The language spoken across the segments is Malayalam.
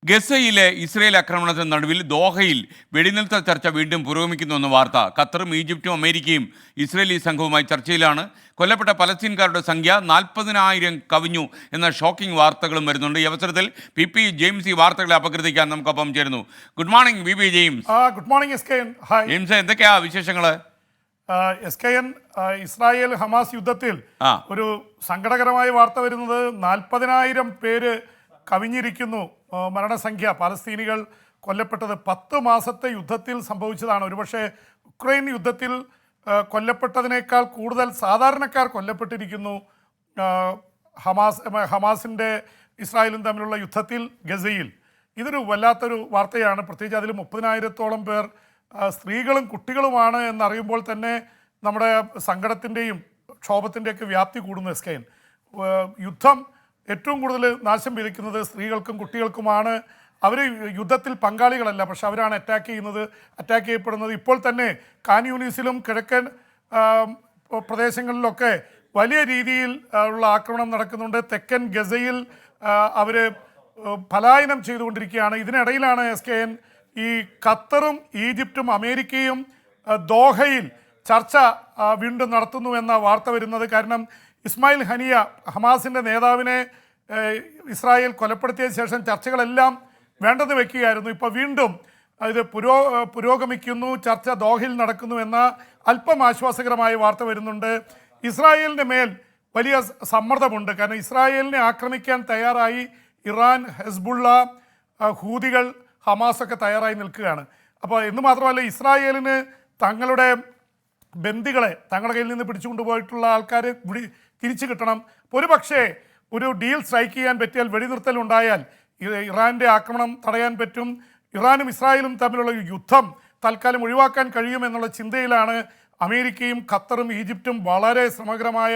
ഗസയിലെ ഇസ്രയേൽ ആക്രമണത്തിന് നടുവിൽ ദോഹയിൽ വെടിനിർത്തൽ ചർച്ച വീണ്ടും പുരോഗമിക്കുന്നുവെന്ന വാർത്ത. ഖത്തറും ഈജിപ്തും അമേരിക്കയും ഇസ്രയേലി സംഘവുമായി ചർച്ചയിലാണ്. കൊല്ലപ്പെട്ട പലസ്തീൻകാരുടെ സംഖ്യ 40,000 കവിഞ്ഞു എന്ന ഷോക്കിംഗ് വാർത്തകളും വരുന്നുണ്ട്. ഈ അവസരത്തിൽ പി ജെയിംസ് ഈ വാർത്തകളെ അപഗ്രഥിക്കാൻ നമുക്കൊപ്പം ചേരുന്നു. Good morning P James. Good morning SKN. James, എന്തൊക്കെയാ വിശേഷങ്ങൾ? SKN, ഇസ്രായേൽ ഹമാസ് യുദ്ധത്തിൽ ഒരു സങ്കടകരമായ വാർത്ത വരുന്നത് 40,000 പേര് കവിഞ്ഞിരിക്കുന്നു. മരണസംഖ്യ പലസ്തീനികൾ കൊല്ലപ്പെട്ടത് 10 മാസത്തെ യുദ്ധത്തിൽ സംഭവിച്ചതാണ്. ഒരുപക്ഷെ ഉക്രൈൻ യുദ്ധത്തിൽ കൊല്ലപ്പെട്ടതിനേക്കാൾ കൂടുതൽ സാധാരണക്കാർ കൊല്ലപ്പെട്ടിരിക്കുന്നു. ഹമാസിൻ്റെ ഇസ്രായേലും തമ്മിലുള്ള യുദ്ധത്തിൽ ഗസയിൽ. ഇതൊരു വല്ലാത്തൊരു വാർത്തയാണ്. പ്രത്യേകിച്ച് അതിൽ 30,000-ഓളം പേർ സ്ത്രീകളും കുട്ടികളുമാണ് എന്നറിയുമ്പോൾ തന്നെ നമ്മുടെ സങ്കടത്തിൻ്റെയും ക്ഷോഭത്തിൻ്റെയൊക്കെ വ്യാപ്തി കൂടുന്നു. SKN, യുദ്ധം ഏറ്റവും കൂടുതൽ നാശം വിതയ്ക്കുന്നത് സ്ത്രീകൾക്കും കുട്ടികൾക്കുമാണ്. അവർ യുദ്ധത്തിൽ പങ്കാളികളല്ല, പക്ഷെ അവരാണ് അറ്റാക്ക് ചെയ്യപ്പെടുന്നത്. ഇപ്പോൾ തന്നെ കാൻ യൂണിസിലും കിഴക്കൻ പ്രദേശങ്ങളിലൊക്കെ വലിയ രീതിയിൽ ഉള്ള ആക്രമണം നടക്കുന്നുണ്ട്. തെക്കൻ ഗസയിൽ അവർ പലായനം ചെയ്തുകൊണ്ടിരിക്കുകയാണ്. ഇതിനിടയിലാണ് SKN ഈ ഖത്തറും ഈജിപ്തും അമേരിക്കയും ദോഹയിൽ ചർച്ച വീണ്ടും നടത്തുന്നു എന്ന വാർത്ത വരുന്നത്. കാരണം ഇസ്മായിൽ ഹനിയ, ഹമാസിൻ്റെ നേതാവിനെ ഇസ്രായേൽ കൊലപ്പെടുത്തിയ ശേഷം ചർച്ചകളെല്ലാം വേണ്ടെന്ന് വെക്കുകയായിരുന്നു. ഇപ്പോൾ വീണ്ടും ഇത് പുരോഗമിക്കുന്നു, ചർച്ച ദോഹയിൽ നടക്കുന്നു എന്ന അല്പം ആശ്വാസകരമായ വാർത്ത വരുന്നുണ്ട്. ഇസ്രായേലിൻ്റെ മേൽ വലിയ സമ്മർദ്ദമുണ്ട്. കാരണം ഇസ്രായേലിനെ ആക്രമിക്കാൻ തയ്യാറായി ഇറാൻ, ഹെസ്ബുള്ള, ഹൂതികൾ, ഹമാസൊക്കെ തയ്യാറായി നിൽക്കുകയാണ്. അപ്പോൾ എന്ന് മാത്രമല്ല, ഇസ്രായേലിന് തങ്ങളുടെ ബന്ദികളെ തങ്ങളുടെ കയ്യിൽ നിന്ന് പിടിച്ചുകൊണ്ടുപോയിട്ടുള്ള ആൾക്കാരെ തിരിച്ചു കിട്ടണം. ഒരുപക്ഷേ ഒരു ഡീൽ സ്ട്രൈക്ക് ചെയ്യാൻ പറ്റിയാൽ, വെടിനിർത്തൽ ഉണ്ടായാൽ ഇറാൻ്റെ ആക്രമണം തടയാൻ പറ്റും. ഇറാനും ഇസ്രായേലും തമ്മിലുള്ള യുദ്ധം തൽക്കാലം ഒഴിവാക്കാൻ കഴിയുമെന്നുള്ള ചിന്തയിലാണ് അമേരിക്കയും ഖത്തറും ഈജിപ്തും വളരെ സമഗ്രമായ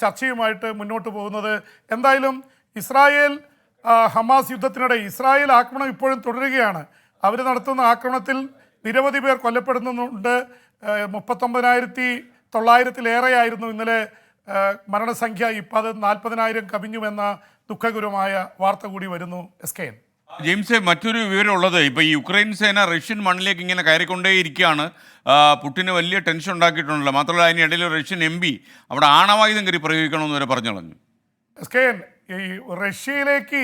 ചർച്ചയുമായിട്ട് മുന്നോട്ട് പോകുന്നത്. എന്തായാലും ഇസ്രായേൽ ഹമാസ് യുദ്ധത്തിനിടെ ഇസ്രായേൽ ആക്രമണം ഇപ്പോഴും തുടരുകയാണ്. അവർ നടത്തുന്ന ആക്രമണത്തിൽ നിരവധി പേർ കൊല്ലപ്പെടുന്നുണ്ട്. 39,900-ലേറെയായിരുന്നു ഇന്നലെ മരണസംഖ്യ. ഇപ്പോൾ അത് 40,000 കവിഞ്ഞുമെന്ന ദുഃഖകരമായ വാർത്ത കൂടി വരുന്നു. SKN. ജെയിംസ്, മറ്റൊരു വിവരമുള്ളത്, ഇപ്പോൾ ഈ യുക്രൈൻ സേന റഷ്യൻ മണ്ണിലേക്ക് ഇങ്ങനെ കയറിക്കൊണ്ടേയിരിക്കുകയാണ്. പുട്ടിന് വലിയ ടെൻഷൻ ഉണ്ടാക്കിയിട്ടുണ്ടല്ലോ. മാത്രമല്ല, അതിനിടയിൽ റഷ്യൻ MP അവിടെ ആണവായുധം കയറി പ്രയോഗിക്കണമെന്ന് വരെ പറഞ്ഞു കളഞ്ഞു. SKN, ഈ റഷ്യയിലേക്ക്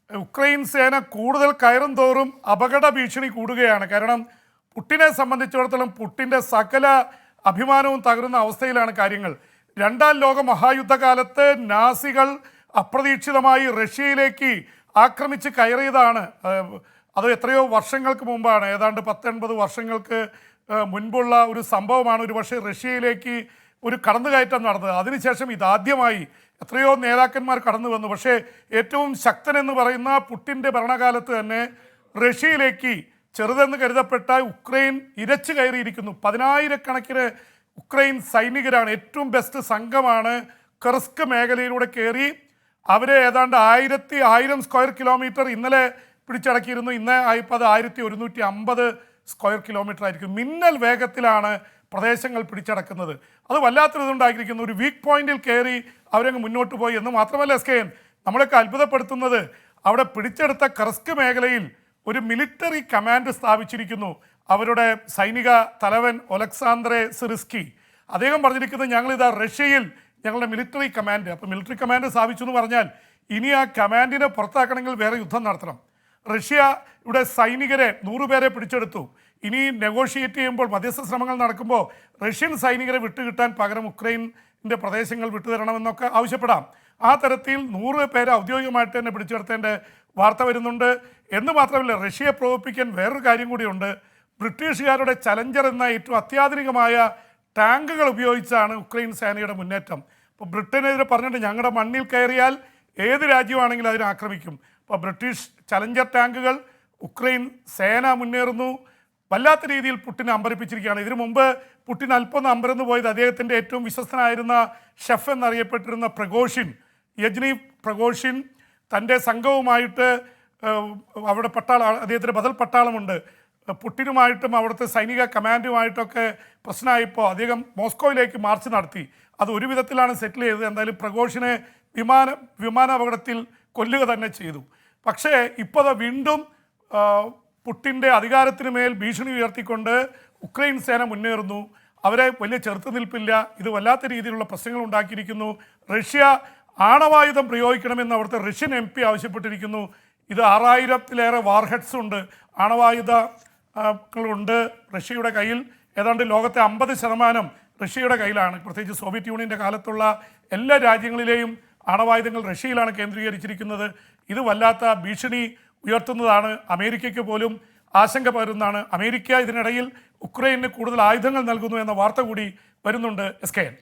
ഉക്രൈൻ സേന കൂടുതൽ കയറും തോറും അപകട ഭീഷണി കൂടുകയാണ്. കാരണം പുട്ടിനെ സംബന്ധിച്ചിടത്തോളം പുട്ടിൻ്റെ സകല അഭിമാനവും തകരുന്ന അവസ്ഥയിലാണ് കാര്യങ്ങൾ. രണ്ടാം ലോക മഹായുദ്ധകാലത്ത് നാസികൾ അപ്രതീക്ഷിതമായി റഷ്യയിലേക്ക് ആക്രമിച്ച് കയറിയതാണ്. അത് എത്രയോ വർഷങ്ങൾക്ക് മുമ്പാണ്, ഏതാണ്ട് 10-80 വർഷങ്ങൾക്ക് മുൻപുള്ള ഒരു സംഭവമാണ്. ഒരു പക്ഷേ റഷ്യയിലേക്ക് ഒരു കടന്നുകയറ്റം നടന്നത്. അതിനുശേഷം ഇതാദ്യമായി എത്രയോ നേതാക്കന്മാർ കടന്നു വന്നു. പക്ഷേ ഏറ്റവും ശക്തനെന്ന് പറയുന്ന പുട്ടിൻ്റെ ഭരണകാലത്ത് തന്നെ റഷ്യയിലേക്ക് ചെറുതെന്ന് കരുതപ്പെട്ട ഉക്രൈൻ ഇരച്ചു കയറിയിരിക്കുന്നു. 10,000-കണക്കിന് ഉക്രൈൻ സൈനികരാണ്, ഏറ്റവും ബെസ്റ്റ് സംഘമാണ് കർസ്ക് മേഖലയിലൂടെ കയറി. അവരെ ഏതാണ്ട് 1,000 സ്ക്വയർ കിലോമീറ്റർ ഇന്നലെ പിടിച്ചടക്കിയിരുന്നു. ഇന്ന് ആയപ്പോൾ അത് 1,150 സ്ക്വയർ കിലോമീറ്റർ ആയിരിക്കും. മിന്നൽ വേഗത്തിലാണ് പ്രദേശങ്ങൾ പിടിച്ചടക്കുന്നത്. അത് വല്ലാത്തൊരിതുണ്ടാക്കിയിരിക്കുന്നു. ഒരു വീക്ക് പോയിന്റിൽ കയറി അവരങ്ങ് മുന്നോട്ട് പോയി. എന്ന് മാത്രമല്ല SKN, നമ്മളൊക്കെ അത്ഭുതപ്പെടുത്തുന്നത്, അവിടെ പിടിച്ചെടുത്ത കർസ്ക് മേഖലയിൽ ഒരു മിലിറ്ററി കമാൻഡ് സ്ഥാപിച്ചിരിക്കുന്നു. അവരുടെ സൈനിക തലവൻ ഒലക്സാന്ദ്രെ സിറിസ്കി അദ്ദേഹം പറഞ്ഞിരിക്കുന്നത്, ഞങ്ങളിതാ റഷ്യയിൽ ഞങ്ങളുടെ മിലിറ്ററി കമാൻഡ്. അപ്പോൾ മിലിറ്ററി കമാൻഡ് സ്ഥാപിച്ചു എന്ന് പറഞ്ഞാൽ ഇനി ആ കമാൻഡിനെ പുറത്താക്കണമെങ്കിൽ വേറെ യുദ്ധം നടത്തണം. റഷ്യയുടെ സൈനികരെ 100 പേരെ പിടിച്ചെടുത്തു. ഇനി നെഗോഷിയേറ്റ് ചെയ്യുമ്പോൾ, മധ്യസ്ഥ ശ്രമങ്ങൾ നടക്കുമ്പോൾ റഷ്യൻ സൈനികരെ വിട്ടുകിട്ടാൻ പകരം ഉക്രൈൻ്റെ പ്രദേശങ്ങൾ വിട്ടുതരണമെന്നൊക്കെ ആവശ്യപ്പെടാം. ആ തരത്തിൽ 100 പേരെ ഔദ്യോഗികമായിട്ട് തന്നെ പിടിച്ചെടുത്തേണ്ട വാർത്ത വരുന്നുണ്ട്. എന്ന് മാത്രമല്ല, റഷ്യയെ പ്രകോപിപ്പിക്കാൻ വേറൊരു കാര്യം കൂടിയുണ്ട്. ബ്രിട്ടീഷുകാരുടെ ചലഞ്ചർ എന്ന ഏറ്റവും അത്യാധുനികമായ ടാങ്കുകൾ ഉപയോഗിച്ചാണ് ഉക്രൈൻ സേനയുടെ മുന്നേറ്റം. അപ്പോൾ ബ്രിട്ടനെതിരെ പറഞ്ഞിട്ട്, ഞങ്ങളുടെ മണ്ണിൽ കയറിയാൽ ഏത് രാജ്യമാണെങ്കിലും അതിനെ ആക്രമിക്കും. അപ്പോൾ ബ്രിട്ടീഷ് ചലഞ്ചർ ടാങ്കുകൾ ഉക്രൈൻ സേന മുന്നേറുന്നു. വല്ലാത്ത രീതിയിൽ പുട്ടിനെ അമ്പരിപ്പിച്ചിരിക്കുകയാണ്. ഇതിനു മുമ്പ് പുട്ടിൻ അല്പം അമ്പരന്ന് പോയത് അദ്ദേഹത്തിൻ്റെ ഏറ്റവും വിശ്വസ്തനായിരുന്ന ഷെഫ് എന്നറിയപ്പെട്ടിരുന്ന യജ്നി പ്രഗോഷിൻ തൻ്റെ സംഘവുമായിട്ട് അവിടെ അദ്ദേഹത്തിന് ബദൽ പട്ടാളമുണ്ട്. പുട്ടിനുമായിട്ടും അവിടുത്തെ സൈനിക കമാൻഡുമായിട്ടൊക്കെ പ്രശ്നമായപ്പോൾ അദ്ദേഹം മോസ്കോയിലേക്ക് മാർച്ച് നടത്തി. അത് ഒരു വിധത്തിലാണ് സെറ്റിൽ ചെയ്തത്. എന്തായാലും പ്രഗോഷിനെ വിമാന അപകടത്തിൽ കൊല്ലുക തന്നെ ചെയ്തു. പക്ഷേ ഇപ്പോൾ അത് വീണ്ടും പുട്ടിൻ്റെ അധികാരത്തിന് മേൽ ഭീഷണി ഉയർത്തിക്കൊണ്ട് ഉക്രൈൻ സേന മുന്നേറുന്നു. അവരെ വലിയ ചെറുത്തുനിൽപ്പില്ല. ഇത് വല്ലാത്ത രീതിയിലുള്ള പ്രശ്നങ്ങൾ ഉണ്ടാക്കിയിരിക്കുന്നു. റഷ്യ ആണവായുധം പ്രയോഗിക്കണമെന്ന് അവിടുത്തെ റഷ്യൻ MP ആവശ്യപ്പെട്ടിരിക്കുന്നു. ഇത് 6000-ലേറെ വാർഹെഡ്സ് ഉണ്ട്, ആണവായുധങ്ങളുണ്ട് റഷ്യയുടെ കയ്യിൽ. ഏതാണ്ട് ലോകത്തെ 50% റഷ്യയുടെ കയ്യിലാണ്. പ്രത്യേകിച്ച് സോവിയറ്റ് യൂണിയൻ്റെ കാലത്തുള്ള എല്ലാ രാജ്യങ്ങളിലെയും ആണവായുധങ്ങൾ റഷ്യയിലാണ് കേന്ദ്രീകരിച്ചിരിക്കുന്നത്. ഇത് വല്ലാത്ത ഭീഷണി ഉയർത്തുന്നതാണ്. അമേരിക്കയ്ക്ക് പോലും ആശങ്ക പകരുന്നതാണ്. അമേരിക്ക ഇതിനിടയിൽ ഉക്രൈന് കൂടുതൽ ആയുധങ്ങൾ നൽകുന്നു എന്ന വാർത്ത കൂടി വരുന്നുണ്ട്. SKN.